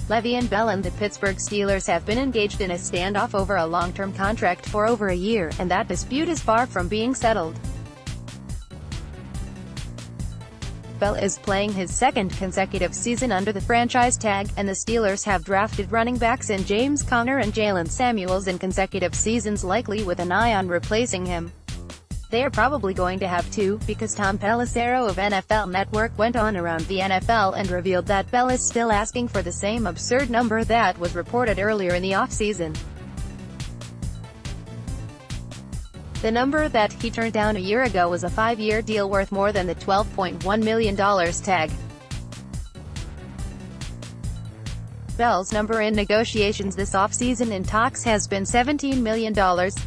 Le'Veon Bell and the Pittsburgh Steelers have been engaged in a standoff over a long-term contract for over a year, and that dispute is far from being settled. Bell is playing his second consecutive season under the franchise tag, and the Steelers have drafted running backs in James Conner and Jaylen Samuels in consecutive seasons, likely with an eye on replacing him. They are probably going to have two, because Tom Pelissero of NFL Network went on around the NFL and revealed that Bell is still asking for the same absurd number that was reported earlier in the offseason. The number that he turned down a year ago was a 5-year deal worth more than the $12.1 million tag. Bell's number in negotiations this offseason in talks has been $17 million.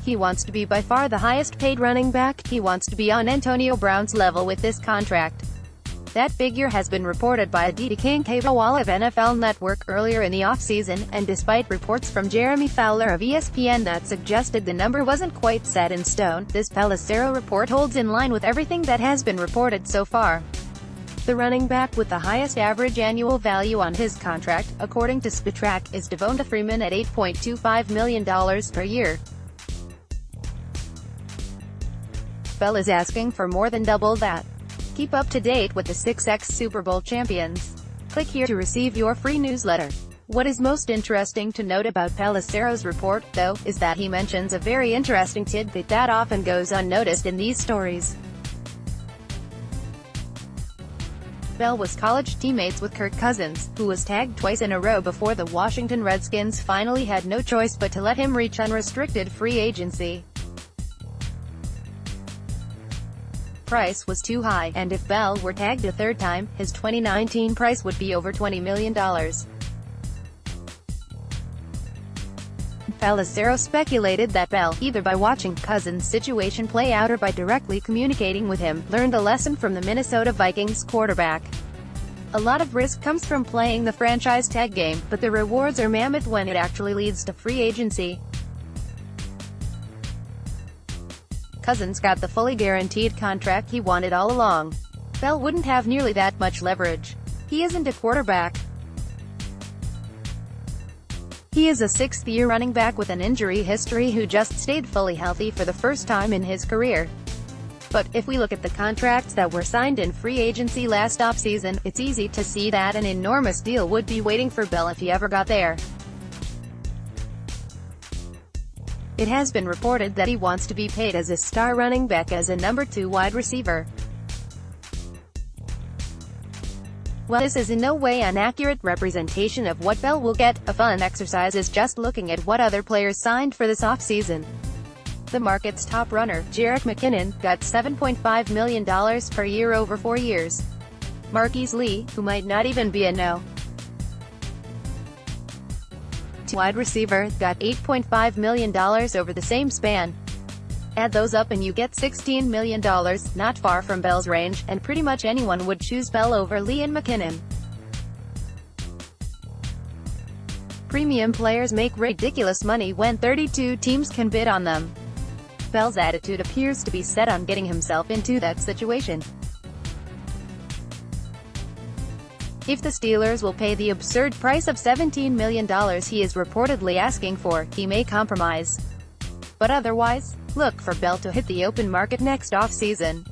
He wants to be by far the highest-paid running back. He wants to be on Antonio Brown's level with this contract. That figure has been reported by Aditi Kinkawala of NFL Network earlier in the offseason, and despite reports from Jeremy Fowler of ESPN that suggested the number wasn't quite set in stone, this Pelissero report holds in line with everything that has been reported so far. The running back with the highest average annual value on his contract, according to Spotrac, is Devonta Freeman at $8.25 million per year. Bell is asking for more than double that. Keep up to date with the 6x Super Bowl champions. Click here to receive your free newsletter. What is most interesting to note about Pelissero's report, though, is that he mentions a very interesting tidbit that often goes unnoticed in these stories. Bell was college teammates with Kirk Cousins, who was tagged twice in a row before the Washington Redskins finally had no choice but to let him reach unrestricted free agency. Price was too high, and if Bell were tagged a third time, his 2019 price would be over $20 million. Pelissero speculated that Bell, either by watching Cousins' situation play out or by directly communicating with him, learned a lesson from the Minnesota Vikings quarterback. A lot of risk comes from playing the franchise tag game, but the rewards are mammoth when it actually leads to free agency. Cousins got the fully guaranteed contract he wanted all along. Bell wouldn't have nearly that much leverage. He isn't a quarterback. He is a sixth-year running back with an injury history who just stayed fully healthy for the first time in his career. But, if we look at the contracts that were signed in free agency last offseason, it's easy to see that an enormous deal would be waiting for Bell if he ever got there. It has been reported that he wants to be paid as a star running back as a number 2 wide receiver. While this is in no way an accurate representation of what Bell will get, a fun exercise is just looking at what other players signed for this offseason. The market's top runner, Jerick McKinnon, got $7.5 million per year over 4 years. Marquise Lee, who might not even be a no. Wide receiver, got $8.5 million over the same span. Add those up and you get $16 million, not far from Bell's range, and pretty much anyone would choose Bell over Lee and McKinnon. Premium players make ridiculous money when 32 teams can bid on them. Bell's attitude appears to be set on getting himself into that situation. If the Steelers will pay the absurd price of $17 million he is reportedly asking for, he may compromise. But otherwise, look for Bell to hit the open market next offseason.